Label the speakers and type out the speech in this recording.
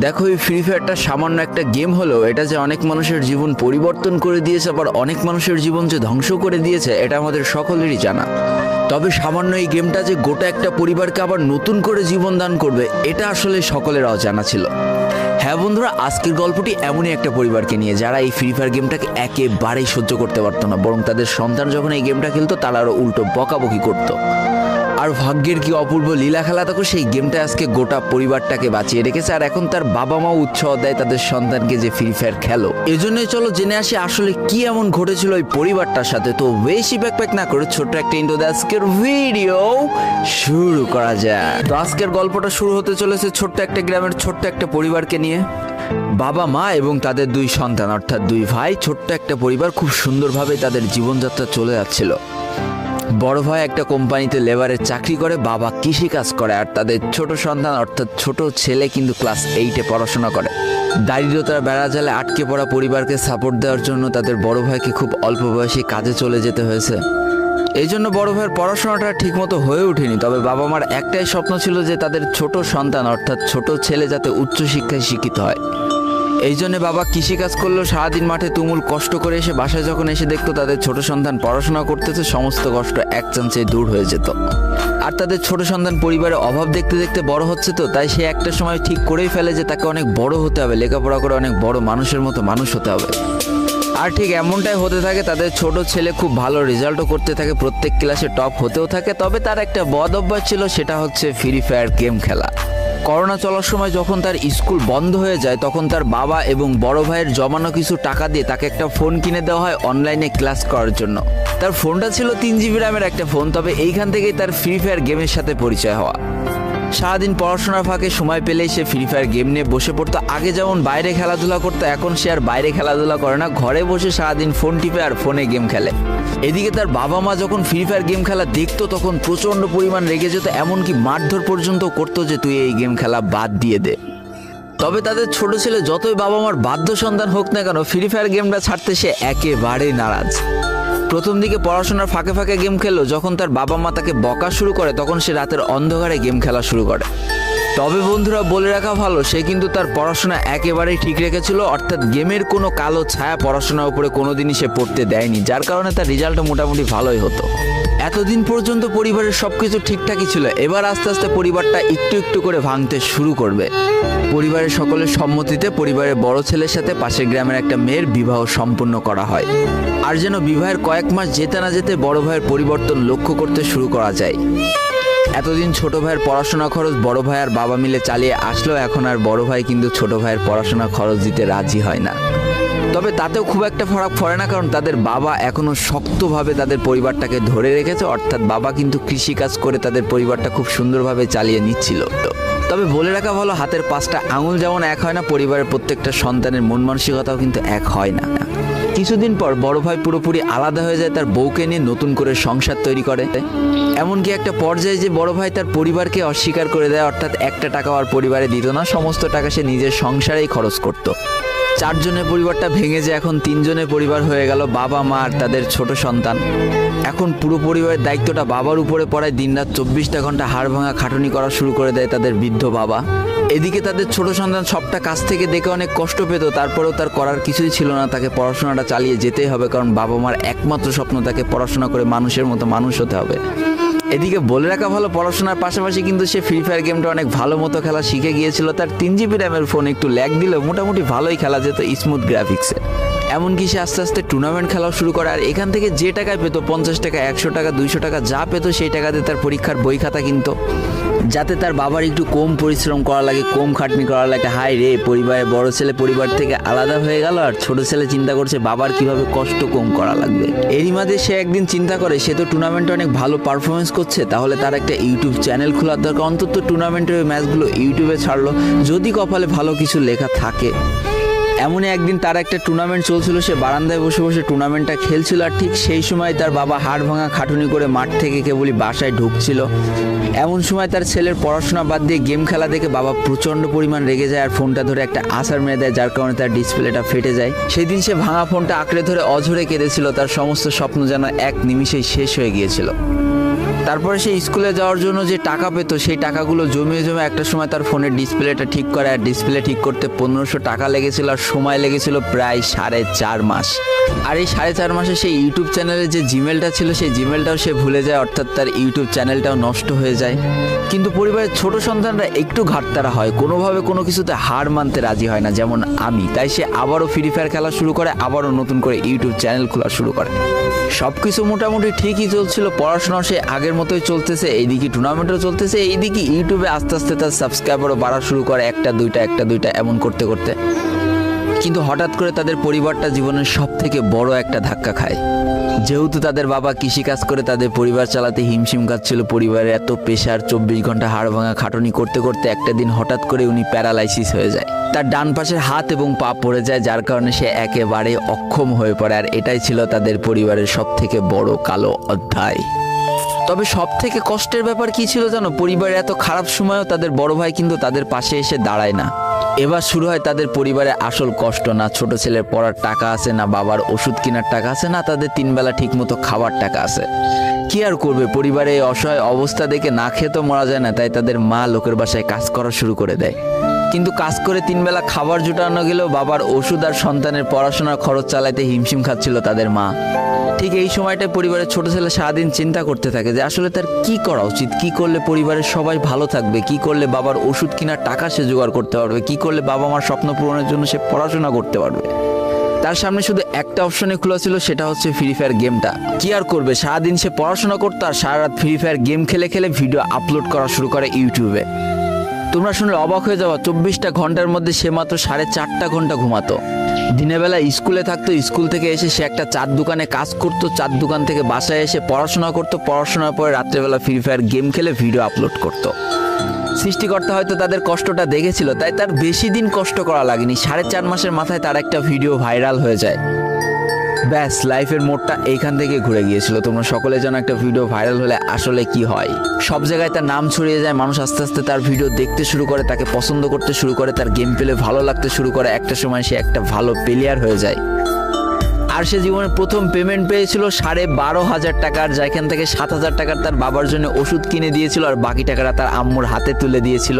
Speaker 1: দেখো, এই ফ্রি ফায়ারটা সামান্য একটা গেম হলেও এটা যে অনেক মানুষের জীবন পরিবর্তন করে দিয়েছে, আবার অনেক মানুষের জীবন যে ধ্বংস করে দিয়েছে, এটা আমাদের সকলেরই জানা। তবে সামান্য এই গেমটা যে গোটা একটা পরিবারকে আবার নতুন করে জীবন দান করবে, এটা আসলে সকলের অজানা ছিল। হ্যাঁ বন্ধুরা, আজকের গল্পটি এমনই একটা পরিবারকে নিয়ে যারা এই ফ্রি ফায়ার গেমটাকে একেবারেই সহ্য করতে পারতো না, বরং তাদের সন্তান যখন এই গেমটা খেলতো তারা আরও উল্টো বকাবকি করতো। আর ভাগ্যের কি অপূর্ব লীলা খেলা, তখন সেই গেমটা আজকে গোটা পরিবারটাকে বাঁচিয়ে রেখেছে। আর এখন তার বাবা মাও উৎসাহ দেয় তাদের সন্তানকে যে ফ্রি ফায়ার খেলো। এজন্যই চলো জেনে আসি আসলে কি এমন ঘটেছিল ওই পরিবারটার সাথে। তো বেশি ব্যাকপ্যাক না করে ছোট্ট একটা ইন্ট্রো দিয়ে আজকের ভিডিও শুরু করা যায়। তো আজকের গল্পটা শুরু হতে চলেছে ছোট্ট একটা গ্রামের ছোট্ট একটা পরিবারকে নিয়ে। বাবা মা এবং তাদের দুই সন্তান অর্থাৎ দুই ভাই, ছোট্ট একটা পরিবার, খুব সুন্দরভাবে তাদের জীবনযাত্রা চলে যাচ্ছিল। বড় ভাই একটা কোম্পানিতে লেবারের চাকরি করে, বাবা কৃষিকাজ করে, আর তাদের ছোট সন্তান অর্থাৎ ছোট ছেলে কিন্তু ক্লাস 8-এ পড়াশোনা করে। দারিদ্রতার বেড়াজালে আটকে পড়া পরিবারকে সাপোর্ট দেওয়ার জন্য তাদের বড় ভাইকে খুব অল্প বয়সে কাজে চলে যেতে হয়েছে। এই জন্য বড় ভাইয়ের পড়াশোনাটা ঠিকমতো হয়ে ওঠেনি। তবে বাবা মার একটাই স্বপ্ন ছিল যে তাদের ছোট সন্তান অর্থাৎ ছোট ছেলে যাতে উচ্চশিক্ষায় শিক্ষিত হয়। এই জন্য বাবা কৃষিকাজ করলেও সারাদিন মাঠে তুমুল কষ্ট করে এসে বাসায় যখন এসে দেখতো তাদের ছোট সন্তান পড়াশোনা করতেছে, সমস্ত কষ্ট এক চান্সে দূর হয়ে যেত। আর তাদের ছোট সন্তান পরিবারের অভাব দেখতে দেখতে বড় হচ্ছে, তো তাই সে একটা সময় ঠিক করেই ফেলে যে তাকে অনেক বড় হতে হবে, লেখাপড়া করে অনেক বড় মানুষের মতো মানুষ হতে হবে। আর ঠিক এমনটাই হতে থাকে। তাদের ছোট ছেলে খুব ভালো রেজাল্টও করতে থাকে, প্রত্যেক ক্লাসে টপ হতেও থাকে। তবে তার একটা বদ অভ্যাস ছিল, সেটা হচ্ছে ফ্রি ফায়ার গেম খেলা। করোনা চলার সময় যখন তার স্কুল বন্ধ হয়ে যায়, তখন তার বাবা এবং বড় ভাইয়ের জমানো কিছু টাকা দিয়ে তাকে একটা ফোন কিনে দেওয়া হয় অনলাইনে ক্লাস করার জন্য। তার ফোনটা ছিল 3 GB র্যামের একটা ফোন। তবে এইখান থেকেই তার ফ্রি ফায়ার গেমের সাথে পরিচয় হওয়া। সারাদিন পড়াশোনার ফাঁকে সময় পেলেই সে ফ্রি ফায়ার গেম নিয়ে বসে পড়তো। আগে যেমন বাইরে খেলাধুলা করতো, এখন সে আর বাইরে খেলাধুলা করে না, ঘরে বসে সারাদিন ফোন টিপে আর ফোনে গেম খেলে। এদিকে তার বাবা মা যখন ফ্রি ফায়ার গেম খেলা দেখতো তখন প্রচণ্ড পরিমাণ রেগে যেত, এমনকি মারধর পর্যন্ত করতো যে তুই এই গেম খেলা বাদ দিয়ে দে। তবে তাদের ছোট ছেলে যতই বাবা মার বাধ্য সন্তান হোক না কেন, ফ্রি ফায়ার গেমটা ছাড়তে সে একেবারেই নারাজ। প্রথম দিকে পড়াশোনার ফাঁকে ফাঁকে গেম খেললো, যখন তার বাবা মা তাকে বকা শুরু করে তখন সে রাতের অন্ধকারে গেম খেলা শুরু করে। তবে বন্ধুরা বলে রাখা ভালো, সে কিন্তু তার পড়াশোনা একেবারেই ঠিক রেখেছিল, অর্থাৎ গেমের কোনো কালো ছায়া পড়াশোনার উপরে কোনোদিনই সে পড়তে দেয়নি, যার কারণে তার রেজাল্টও মোটামুটি ভালোই হতো। এতদিন পর্যন্ত পরিবারের সবকিছু ঠিকঠাকই ছিল, এবার আস্তে আস্তে পরিবারটা একটু একটু করে ভাঙতে শুরু করবে। পরিবারের সকলের সম্মতিতে পরিবারের বড় ছেলের সাথে পাশের গ্রামের একটা মেয়ের বিবাহ সম্পন্ন করা হয়। আর যেন বিবাহের কয়েক মাস যেতে না যেতে বড় ভাইয়ের পরিবর্তন লক্ষ্য করতে শুরু করা যায়। এতদিন ছোট ভাইয়ের পড়াশোনা খরচ বড় ভাই আর বাবা মিলে চালিয়ে আসলেও এখন আর বড় ভাই কিন্তু ছোট ভাইয়ের পড়াশোনা খরচ দিতে রাজি হয় না। তবে তাতেও খুব একটা ফারাক পড়ে না, কারণ তাদের বাবা এখনো শক্তভাবে তাদের পরিবারটাকে ধরে রেখেছে, অর্থাৎ বাবা কিন্তু কৃষিকাজ করে তাদের পরিবারটা খুব সুন্দরভাবে চালিয়ে নিচ্ছিল। তবে বলে রাখা ভালো, হাতের 5টা আঙুল যেমন এক হয় না, পরিবারের প্রত্যেকটা সন্তানের মন মানসিকতাও কিন্তু এক হয় না। কিছুদিন পর বড় ভাই পুরোপুরি আলাদা হয়ে যায়, তার বউকে নিয়ে নতুন করে সংসার তৈরি করে। এমনকি একটা পর্যায়ে যে বড় ভাই তার পরিবারকে অস্বীকার করে দেয়, অর্থাৎ একটা টাকাও আর পরিবারে দিত না, সমস্ত টাকা সে নিজের সংসারেই খরচ করত। 4 জনের পরিবারটা ভেঙে যায় এখন 3 জনের পরিবার হয়ে গেল, বাবা মা আর তাদের ছোট সন্তান। এখন পুরো পরিবারের দায়িত্বটা বাবার উপরে পড়ায়, দিনরাত 24টা ঘন্টা হাড় ভাঙা খাটুনি করা শুরু করে দেয় তাদের বৃদ্ধ বাবা। এদিকে তাদের ছোট সন্তান সবটা কাছ থেকে দেখে অনেক কষ্ট পেত, তারপরেও তার করার কিছুই ছিল না, তাকে পড়াশোনাটা চালিয়ে যেতেই হবে, কারণ বাবা মার একমাত্র স্বপ্ন তাকে পড়াশোনা করে মানুষের মতো মানুষ হতে হবে। এদিকে বলে রাখা ভালো, পড়াশোনার পাশাপাশি কিন্তু সে ফ্রি ফায়ার গেমটা অনেক ভালো মতো খেলা শিখে গিয়েছিল। তার 3 GB র্যামের ফোন একটু ল্যাগ দিলেও মোটামুটি ভালোই খেলা যেত স্মুথ গ্রাফিক্সে। এমনকি সে আস্তে আস্তে টুর্নামেন্ট খেলাও শুরু করে। আর এখান থেকে যে টাকায় পেতো, 50 টাকা, 100 টাকা, 200 টাকা যা পেতো, সেই টাকাতে তার পরীক্ষার বই খাতা কিনতো, যাতে তার বাবার একটু কম পরিশ্রম করা লাগে, কম খাটনি করা লাগে। হাই রে, পরিবারের বড় ছেলে পরিবার থেকে আলাদা হয়ে গেল, আর ছোট ছেলে চিন্তা করছে বাবার কিভাবে কষ্ট কম করা লাগবে। এরই মাঝে সে একদিন চিন্তা করে, সে তো টুর্নামেন্টে অনেক ভালো পারফরমেন্স করছে, তাহলে তার একটা ইউটিউব চ্যানেল খোলার দরকার, অন্তত টুর্নামেন্টের ম্যাচগুলো ইউটিউবে ছাড়লো, যদি কপালে ভালো কিছু লেখা থাকে। এমনই একদিন তার একটা টুর্নামেন্ট চলছিল, সে বারান্দায় বসে বসে টুর্নামেন্টটা খেলছিল। আর ঠিক সেই সময় তার বাবা হাড় ভাঙা খাটুনি করে মাঠ থেকে কেবলই বাসায় ঢুকছিল। এমন সময় তার ছেলের পড়াশোনা বাদ দিয়ে গেম খেলা দেখে বাবা প্রচণ্ড পরিমাণ রেগে যায় আর ফোনটা ধরে একটা আছাড় মেরে দেয়, যার কারণে তার ডিসপ্লেটা ফেটে যায়। সেই দিন সে ভাঙা ফোনটা আঁকড়ে ধরে অঝরে কেঁদেছিল, তার সমস্ত স্বপ্ন যেন এক নিমিষেই শেষ হয়ে গিয়েছিল। তারপরে সে স্কুলে যাওয়ার জন্য যে টাকা পেতো সেই টাকাগুলো জমিয়ে জমে একটা সময় তার ফোনের ডিসপ্লেটা ঠিক করে, আর ডিসপ্লে ঠিক করতে 1500 টাকা লেগেছিল, আর সময় লেগেছিল প্রায় 4.5 মাস। আর এই 4.5 মাসে সেই ইউটিউব চ্যানেলের যে জিমেলটা ছিল সেই জিমেলটাও সে ভুলে যায়, অর্থাৎ তার ইউটিউব চ্যানেলটাও নষ্ট হয়ে যায়। কিন্তু পরিবারের ছোট সন্তানরা একটু ঘাটতারা হয়, কোনোভাবে কোনো কিছুতে হার মানতে রাজি হয় না, যেমন আমি। তাই সে আবারও ফ্রি ফায়ার খেলা শুরু করে, আবারও নতুন করে ইউটিউব চ্যানেল খোলা শুরু করে। সব কিছু মোটামুটি ঠিকই চলছিল, পড়াশোনাও সে আগের মতোই চলতেছে, এইদিকে টুর্নামেন্টও চলতেছে, এইদিকে ইউটিউবে আস্তে আস্তে তার সাবস্ক্রাইবারও বাড়া শুরু করে, একটা দুইটা এমন করতে করতে। কিন্তু হঠাৎ করে তাদের পরিবারটা জীবনের সব থেকে বড় একটা ধাক্কা খায়। যেহেতু তাদের বাবা কৃষিকাজ করে তাদের পরিবার চালাতে হিমশিম খাচ্ছিল, পরিবারের এত প্রেশার, 24 ঘন্টা হাড় ভাঙা খাটুনি করতে করতে একটা দিন হঠাৎ করে উনি প্যারালাইসিস হয়ে যায়। তার ডান পাশের হাত এবং পা পড়ে যায়, যার কারণে সে একেবারে অক্ষম হয়ে পড়ে। আর এটাই ছিল তাদের পরিবারের সব থেকে বড় কালো অধ্যায়। তবে সব থেকে কষ্টের ব্যাপার কি ছিল জানো? পরিবারের এত খারাপ সময়ও তাদের বড় ভাই কিন্তু তাদের পাশে এসে দাঁড়ায় না। এবার শুরু হয় তাদের পরিবারে আসল কষ্ট। না ছোট ছেলের পড়ার টাকা আছে, না বাবার ওষুধ কেনার টাকা আছে, না তাদের 3 বেলা ঠিক মতো খাবার টাকা আছে। কি আর করবে, পরিবারে এই অসহায় অবস্থা দেখে না খেয়ে তো মরা যায় না, তাই তাদের মা লোকের বাসায় কাজ করা শুরু করে দেয়। কিন্তু কাজ করে 3 বেলা খাবার জোটানো গেলেও বাবার ওষুধ আর সন্তানের পড়াশোনার খরচ চালাতে হিমশিম খাচ্ছিল তাদের মা। ঠিক এই সময়টায় পরিবারের ছোট ছেলে সারাদিন চিন্তা করতে থাকে যে আসলে তার কি করা উচিত, কি করলে পরিবারের সবাই ভালো থাকবে, কি করলে বাবার ওষুধ কেনার টাকা সে জোগাড় করতে পারবে, কি করলে বাবা মার স্বপ্ন পূরণের জন্য সে পড়াশোনা করতে পারবে। তার সামনে শুধু একটা অপশনে খোলা ছিল, সেটা হচ্ছে ফ্রি ফায়ার গেমটা। কি আর করবে, সারাদিন সে পড়াশোনা করতো আর সারা রাত ফ্রি ফায়ার গেম খেলে খেলে ভিডিও আপলোড করা শুরু করে ইউটিউবে। তোমরা শুনলে অবাক হয়ে যাওয়া, 24টা ঘন্টার মধ্যে সে মাত্র 4.5 ঘন্টা ঘুমাতো। দিনের বেলা স্কুলে থাকতো, স্কুল থেকে এসে সে একটা চার দোকানে কাজ করতো, চার দোকান থেকে বাসায় এসে পড়াশোনা করতো, পড়াশোনার পরে রাত্রেবেলা ফ্রি ফায়ার গেম খেলে ভিডিও আপলোড করতো। সৃষ্টিকর্তা হয়তো তাদের কষ্টটা দেখেছিল, তাই তার বেশি দিন কষ্ট করা লাগেনি। 4.5 মাসের মাথায় তার একটা ভিডিও ভাইরাল হয়ে যায়। ব্যাস, লাইফের মোড়টা এইখান থেকে ঘুরে গিয়েছিল। তোমরা সকলে জানো একটা ভিডিও ভাইরাল হলে আসলে কি হয়। সব জায়গায় তার নাম ছড়িয়ে যায়, মানুষ আস্তে আস্তে তার ভিডিও দেখতে শুরু করে, তাকে পছন্দ করতে শুরু করে, তার গেম প্লে ভালো লাগতে শুরু করে। একটা সময় সে একটা ভালো প্লেয়ার হয়ে যায়। আর সে জীবনের প্রথম পেমেন্ট পেয়েছিল 12,500 টাকার, যেখান থেকে 7,000 টাকার তার বাবার জন্য ওষুধ কিনে দিয়েছিল, আর বাকি টাকাটা তার আম্মুর হাতে তুলে দিয়েছিল।